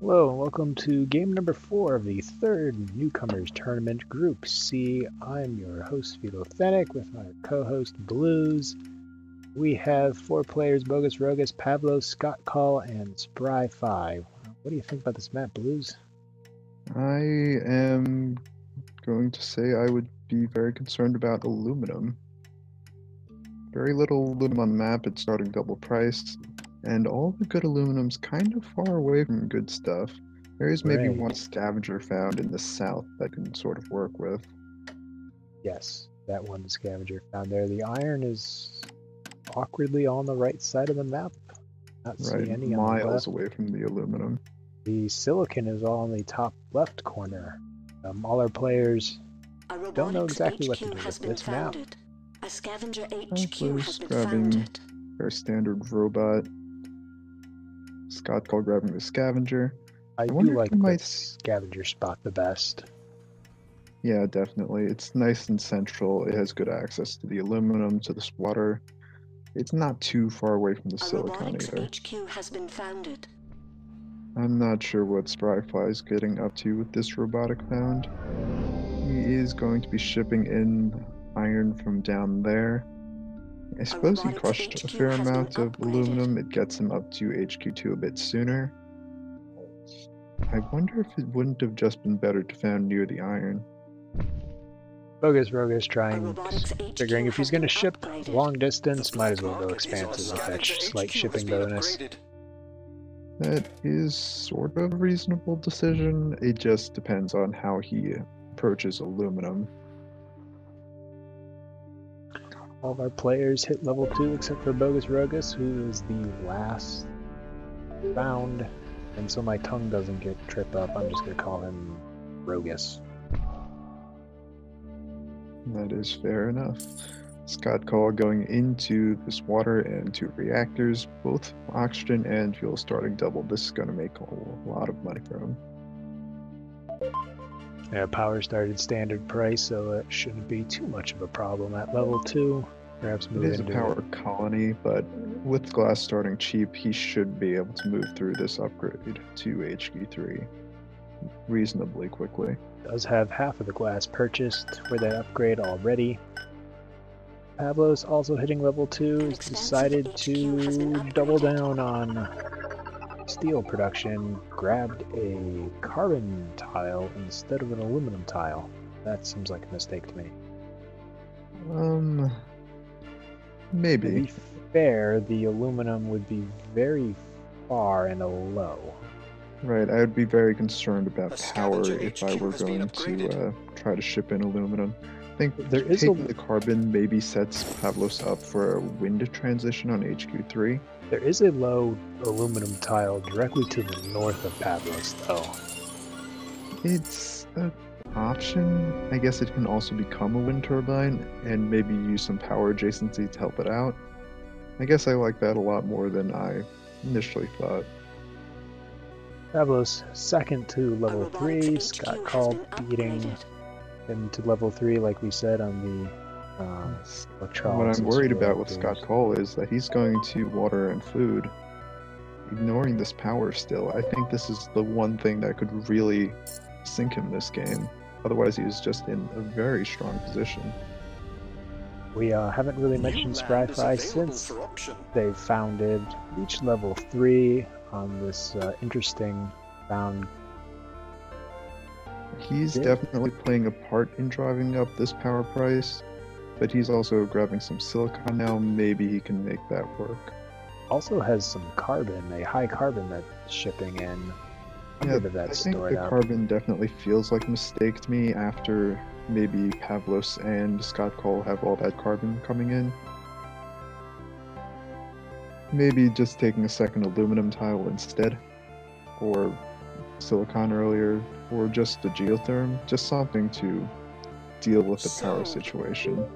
Hello, and welcome to game number 4 of the third Newcomers Tournament, Group C. I'm your host, Authentic, with my co-host, Blues. We have 4 players, BogusRogus, Pavlos, Scottcall, and Spry5. What do you think about this map, Blues? I am going to say I would be very concerned about aluminum. Very little aluminum on the map, it's starting double price, and all the good aluminum's kind of far away from good stuff. There is maybe Right. one scavenger found in the south that can sort of work with. Yes, that one scavenger found there. The iron is awkwardly on the right side of the map. Not see Right, any on the miles left. away from the aluminum. The silicon is all in the top left corner. All our players don't know exactly what to do with this map. A scavenger HQ has Pavlos been grabbing founded. their standard robot. Scottcall grabbing the scavenger. I do wonder if like he might... the scavenger spot the best. Yeah, definitely. It's nice and central. It has good access to the aluminum, to the water. It's not too far away from the silicon either. HQ has been founded. I'm not sure what Spryfly is getting up to with this robotic found. He is going to be shipping in iron from down there. I suppose he crushed a fair amount of aluminum. It gets him up to HQ2 a bit sooner. I wonder if it wouldn't have just been better to found near the iron. BogusRogus figuring if he's going to ship long distance, might as well go expansive with that slight shipping bonus. That is sort of a reasonable decision. It just depends on how he approaches aluminum. All of our players hit level 2 except for BogusRogus, who is the last found. And so my tongue doesn't get tripped up, I'm just going to call him Rogus. That is fair enough. Scottcall going into this water and 2 reactors, both oxygen and fuel starting double. This is going to make a lot of money for him. Yeah, power started standard price, so it shouldn't be too much of a problem at level 2. Perhaps move it is into a power colony, but with glass starting cheap, he should be able to move through this upgrade to HQ3 reasonably quickly. Does have half of the glass purchased for that upgrade already. Pavlos, also hitting level 2, has decided to double down on steel production, grabbed a carbon tile instead of an aluminum tile. That seems like a mistake to me. Maybe. To be fair, the aluminum would be very far and low. Right, I would be very concerned about power if I were going to try to ship in aluminum. I think there is taking the carbon maybe sets Pavlos up for a wind transition on HQ3. There is a low aluminum tile directly to the north of Pavlos, though. It's an option. I guess it can also become a wind turbine and maybe use some power adjacency to help it out. I guess I like that a lot more than I initially thought. Pavlos second to level 3, Scottcall beating him to level 3 like we said on the electrolysis. What I'm worried about with Scottcall is that he's going to water and food, ignoring this power still. I think this is the one thing that could really sink him this game. Otherwise he was just in a very strong position. We haven't really mentioned Spry5 since they've founded, reached level 3 on this interesting found. He's definitely playing a part in driving up this power price, but he's also grabbing some silicon now. Maybe he can make that work. Also has some carbon, a high carbon that's shipping in. Yeah, I think the carbon definitely feels like a mistake to me after maybe Pavlos and Scottcall have all that carbon coming in. Maybe just taking a second aluminum tile instead, or silicon earlier, or just a geotherm, just something to deal with the power situation.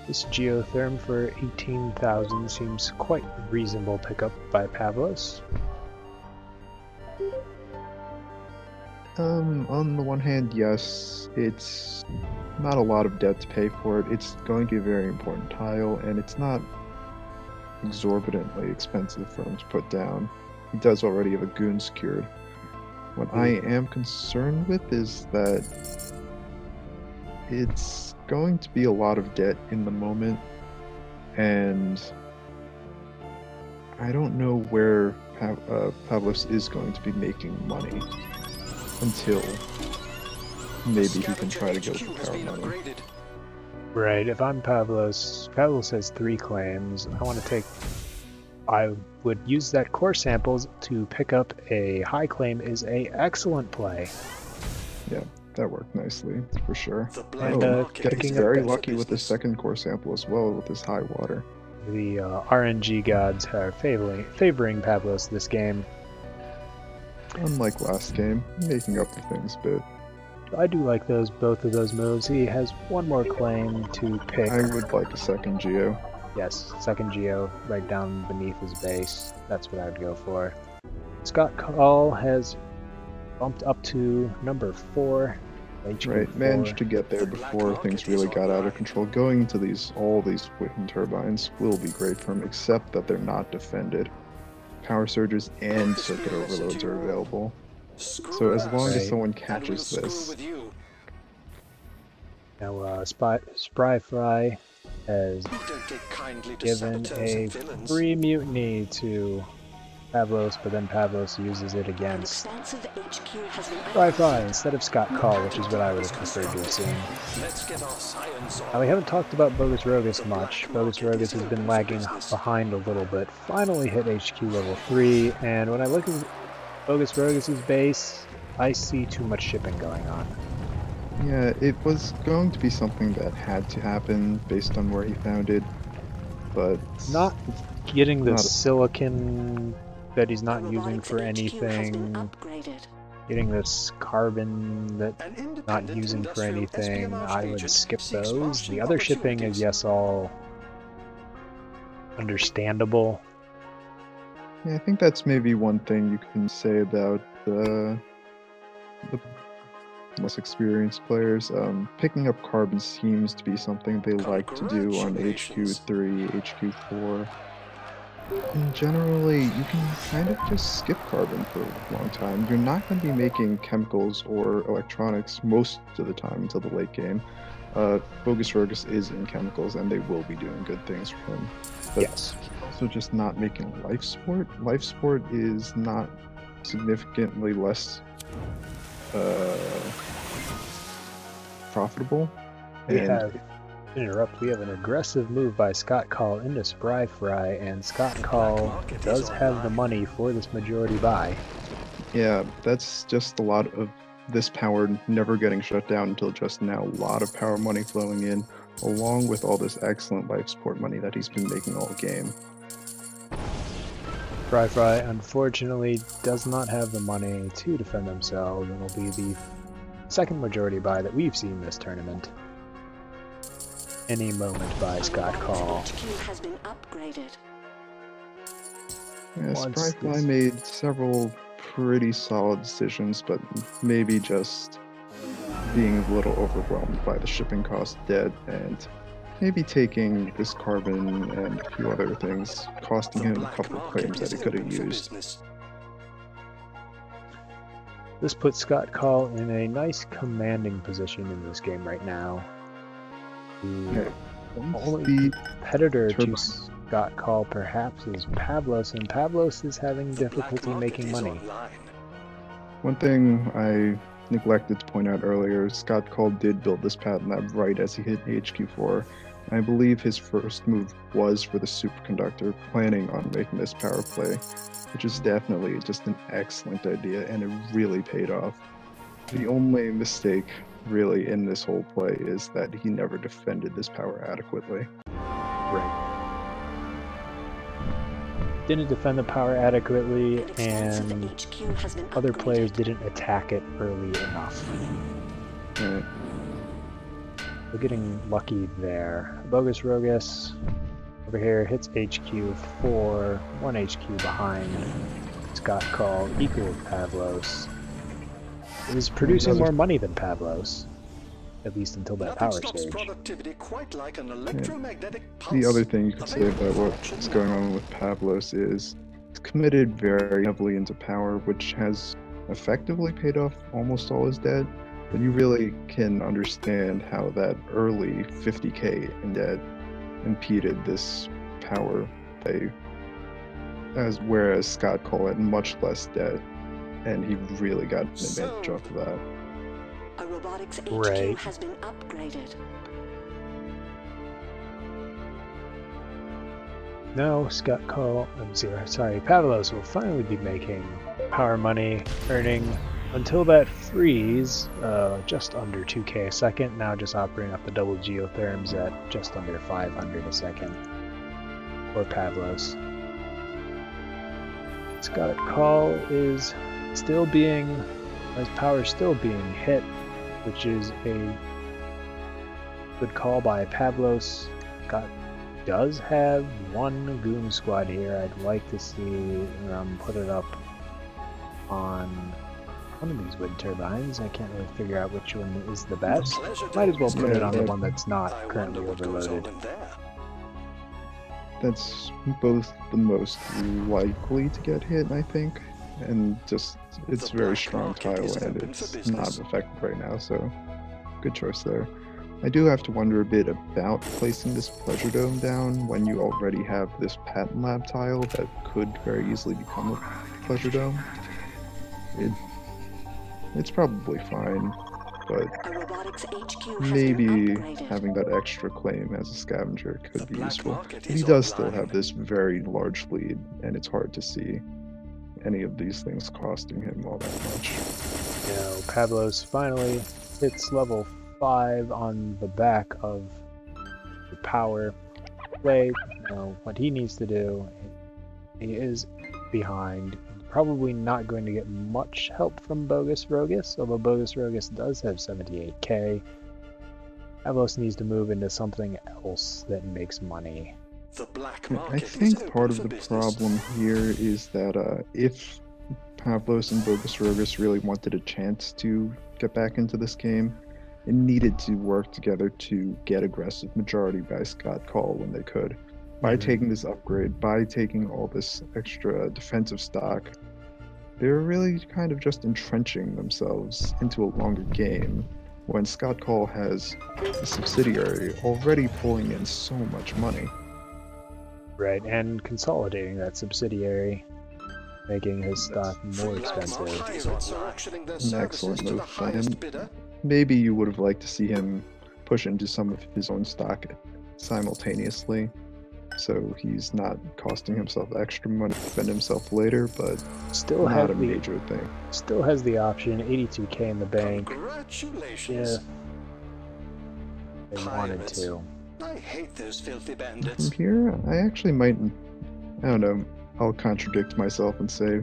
This geotherm for 18,000 seems quite reasonable pickup by Pavlos. On the one hand, yes, it's not a lot of debt to pay for it. It's going to be a very important tile, and it's not exorbitantly expensive for him to put down. he does already have a goon secured. What I am concerned with is that it's going to be a lot of debt in the moment, and I don't know where Pavlos is going to be making money until maybe he can try to go for power money. Right, if I'm Pavlos, Pavlos has 3 claims. I would use that core samples to pick up a high claim is a excellent play. Yeah, that worked nicely, for sure. And getting very lucky with the second core sample as well with his high water. The RNG gods are favoring Pavlos this game. Unlike last game, making up for things a bit. I do like both of those moves. He has one more claim to pick. I would like a second Geo. Yes, second Geo right down beneath his base. That's what I would go for. Scottcall has bumped up to number 4. Right, managed to get there before things really got out of control. Going to all these wind turbines will be great for him, except that they're not defended. Power surges and circuit overloads are available. So as long as someone catches this. Now, Spryfry has given a free mutiny to Pavlos, but then Pavlos uses it against Spryfry instead of Scottcall, which is what I would have preferred to have seen. Now, we haven't talked about BogusRogus much. BogusRogus has been lagging behind a little bit. Finally hit HQ level 3, and when I look at BogusRogus' base, I see too much shipping going on. Yeah, it was going to be something that had to happen based on where he found it, but... Not getting the silicon that he's not using for anything, getting this carbon that not using for anything, I would skip those. The other shipping is, yes, all understandable. Yeah, I think that's maybe one thing you can say about the less experienced players. Picking up carbon seems to be something they like to do on HQ3, HQ4. And generally, you can kind of just skip carbon for a long time. You're not going to be making chemicals or electronics most of the time until the late game. BogusRogus is in chemicals, and they will be doing good things for him. But yes. Also just not making life support. Life support is not significantly less profitable. We have an aggressive move by Scottcall into Spryfry, and Scottcall does have the money for this majority buy. Yeah, that's just a lot of this power never getting shut down until just now. A lot of power money flowing in, along with all this excellent life support money that he's been making all game. Spryfry, unfortunately, does not have the money to defend themselves, and will be the second majority buy that we've seen this tournament. Any moment by Scottcall. Yeah, Spryfly made several pretty solid decisions, but maybe just being a little overwhelmed by the shipping cost debt, and maybe taking this carbon and a few other things, costing him a couple of claims that he could have used. This puts Scottcall in a nice commanding position in this game right now. The only competitor to Scottcall perhaps is Pavlos, and Pavlos is having difficulty making money. One thing I neglected to point out earlier, Scottcall did build this patent lab right as he hit HQ4. I believe his first move was for the superconductor, planning on making this power play, which is definitely just an excellent idea, and it really paid off. The only mistake really in this whole play is that he never defended this power adequately. Right. Didn't defend the power adequately, and other players didn't attack it early enough. Right. We're getting lucky there. BogusRogus over here hits HQ4, 1 HQ behind Scottcall, equal with Pavlos. It is producing more money than Pavlos, at least until that power stage. The other thing you could say about what's going on with Pavlos is committed very heavily into power, which has effectively paid off almost all his debt. But you really can understand how that early 50k in debt impeded this power play, whereas Scottcall had much less debt, and he really got an advantage off of that. A robotics HQ Right. has been upgraded. Now Scottcall, Pavlos will finally be making power money, earning until that freeze, just under 2k a second, now just operating up the double geotherms at just under 500 a second for Pavlos. Scottcall is still being, his power is still being hit, which is a good call by Pavlos. Scott does have one goon squad here. I'd like to see put it up on one of these wind turbines. I can't really figure out which one is the best. Might as well put it on the one that's not currently overloaded. That's both the most likely to get hit, I think, and just it's very strong tile and it's not effective right now, so good choice there. I do have to wonder a bit about placing this pleasure dome down when you already have this patent lab tile that could very easily become a pleasure dome. It's probably fine, but A robotics HQ has maybe been upgraded. having that extra claim as a scavenger could be useful. But he does still have this very large lead, and it's hard to see any of these things costing him all that much. Now, Pavlos finally hits level 5 on the back of the power play. Now, what he needs to do, he is behind. Probably not going to get much help from BogusRogus, although BogusRogus does have 78k. Pavlos needs to move into something else that makes money. The black I market think part of the problem here is that if Pavlos and BogusRogus really wanted a chance to get back into this game, it needed to work together to get aggressive majority by Scottcall when they could. By taking this upgrade, by taking all this extra defensive stock, they're really kind of just entrenching themselves into a longer game when Scottcall has a subsidiary already pulling in so much money. Right, and consolidating that subsidiary, making his stock more expensive. An excellent move by him. Maybe you would have liked to see him push into some of his own stock simultaneously, so he's not costing himself extra money to defend himself later, but Still not a has major thing. Still has the option, 82k in the bank. Congratulations. They wanted to. I hate those filthy bandits. From here, I actually might, I don't know, I'll contradict myself and say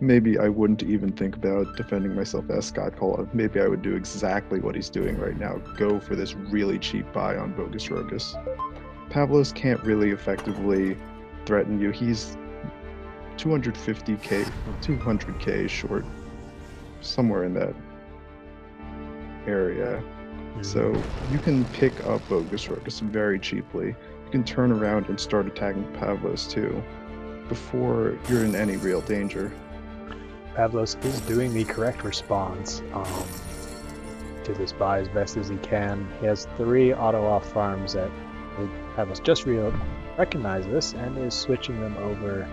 maybe I wouldn't even think about defending myself as Scottcall. Maybe I would do exactly what he's doing right now, go for this really cheap buy on BogusRogus. Pavlos can't really effectively threaten you. He's 250k, 200k short, somewhere in that area. So you can pick up BogusRogus very cheaply. You can turn around and start attacking Pavlos too, before you're in any real danger. Pavlos is doing the correct response to this buy as best as he can. He has 3 auto-off farms that Pavlos just recognized this and is switching them over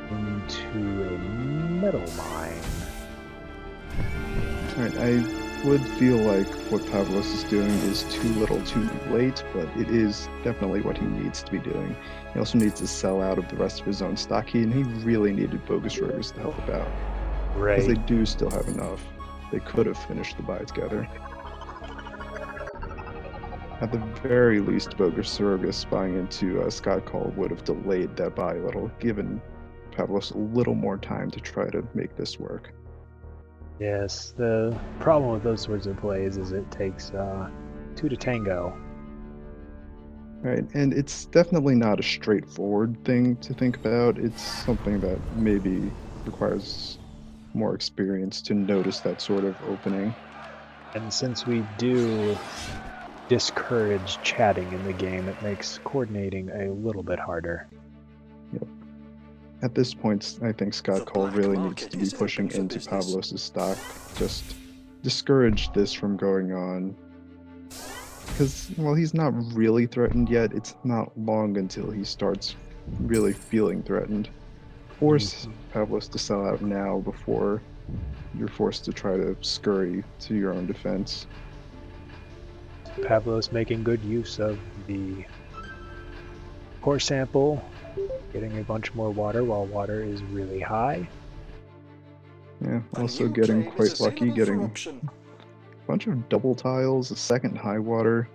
into a metal mine. Alright, I would feel like what Pavlos is doing is too little too late, but it is definitely what he needs to be doing. He also needs to sell out of the rest of his own stock, and he really needed BogusRogus to help out. Right. Because they do still have enough. They could have finished the buy together. At the very least, BogusRogus buying into Scottcall would have delayed that buy a little, given Pavlos a little more time to try to make this work. Yes, the problem with those sorts of plays is it takes 2 to tango. Right, and it's definitely not a straightforward thing to think about. It's something that maybe requires more experience to notice that sort of opening. And since we do discourage chatting in the game, it makes coordinating a little bit harder. Yep. At this point, I think Scottcall black really market needs to be is pushing open for into business. Pavlos' stock. Just discourage this from going on. Because, well, he's not really threatened yet. It's not long until he starts really feeling threatened. Force Pavlos to sell out now before you're forced to try to scurry to your own defense. Pavlos making good use of the core sample, getting a bunch more water while water is really high. Yeah, A also new getting claim is quite lucky, available for getting option. a bunch of double tiles, a second high water.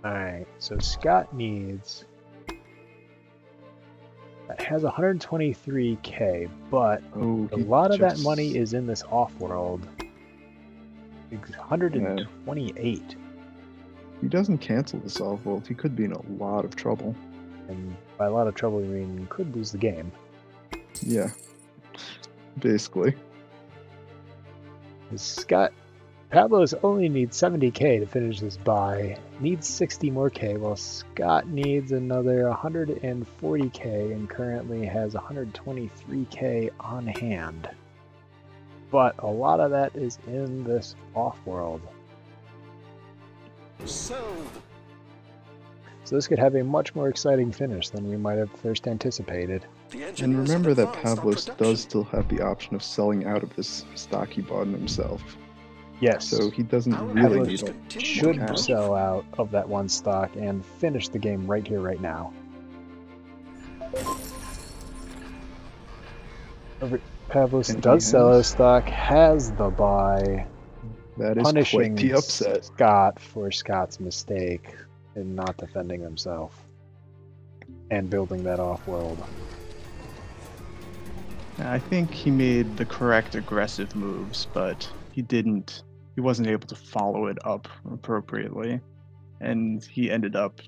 Alright, so Scott needs... That has 123k, but Oh, a he lot of that just- money is in this Offworld. 128. He doesn't cancel this Offworld, he could be in a lot of trouble. And by a lot of trouble, you mean could lose the game. Yeah, basically. Scott Pavlos only needs 70k to finish this buy. Needs 60 more k, while Scott needs another 140k and currently has 123k on hand. But a lot of that is in this Offworld. Sold. So this could have a much more exciting finish than we might have first anticipated. The And engineers remember have that advanced on Pavlos production. does still have the option of selling out of this stock he bought himself. Yes, So he doesn't Our really Pavlos need engineers a continue should to cash. sell out of that one stock and finish the game right here, right now. Pavlos And he does sell has- his stock, has the buy, That is punishing quite the upset. Scott for Scott's mistake in not defending himself and building that Offworld. I think he made the correct aggressive moves, but he wasn't able to follow it up appropriately. And he ended up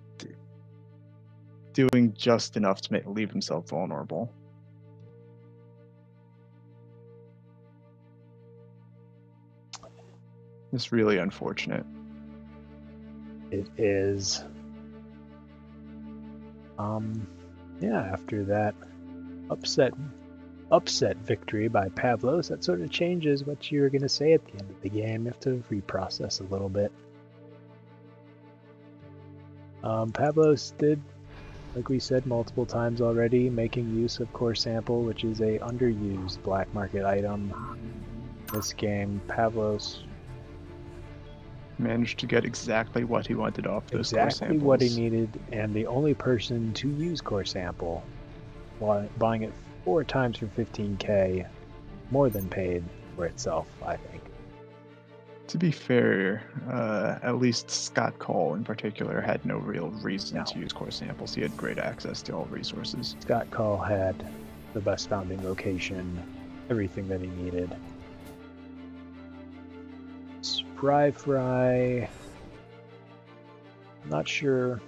doing just enough to leave himself vulnerable. It's really unfortunate. It is. Yeah, after that upset victory by Pavlos, that sort of changes what you were going to say at the end of the game. You have to reprocess a little bit. Pavlos did, like we said multiple times already, making use of core sample, which is a underused black market item. This game, Pavlos Managed to get exactly what he wanted off those core exactly samples. what he needed, and the only person to use core sample, buying it 4 times for 15k, more than paid for itself, I think. To be fair, at least Scottcall in particular had no real reason to use core samples. He had great access to all resources. Scottcall had the best founding location, everything that he needed. Spry Fry, not sure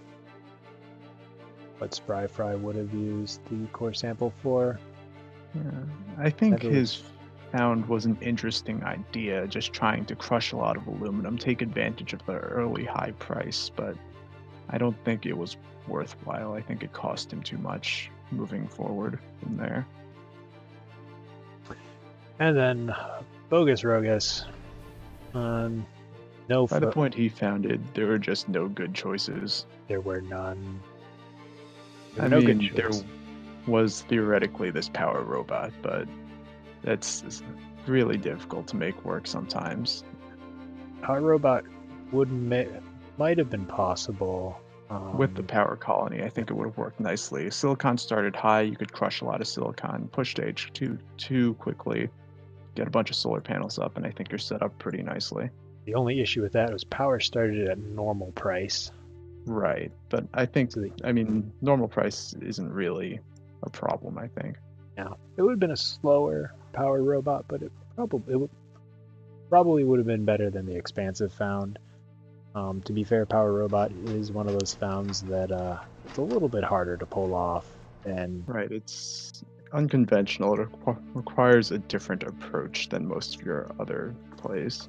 what Spry Fry would have used the core sample for. Yeah, I think Never- his found was an interesting idea, just trying to crush a lot of aluminum, take advantage of the early high price, but I don't think it was worthwhile. I think it cost him too much moving forward from there. And then BogusRogus. No, By the point he founded, there were just no good choices. there were none. There I were no good mean, there choices. was theoretically this power robot, but that's really difficult to make work sometimes. Power Robot might have been possible. With the power colony, I think it would have worked nicely. Silicon started high, you could crush a lot of silicon, push to H2 too quickly, get a bunch of solar panels up, and I think you're set up pretty nicely. The only issue with that was power started at normal price. Right, but I think, So normal price isn't really a problem, I think. yeah, it would have been a slower Power Robot, but it probably would have been better than the expansive found. To be fair, Power Robot is one of those founds that it's a little bit harder to pull off, and Right, it's unconventional. It requires a different approach than most of your other plays.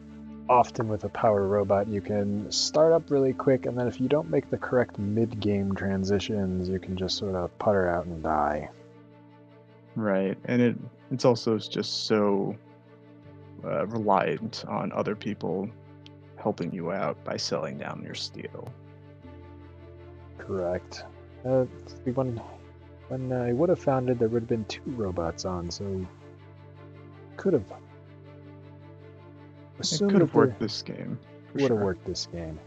often with a Power Robot you can start up really quick, and then if you don't make the correct mid-game transitions, you can just sort of putter out and die. Right, and it's also just so reliant on other people helping you out by selling down your steel. Correct. When I would have founded, there would have been 2 robots on, so could have It assumed could have that worked this game. for would have sure. worked this game.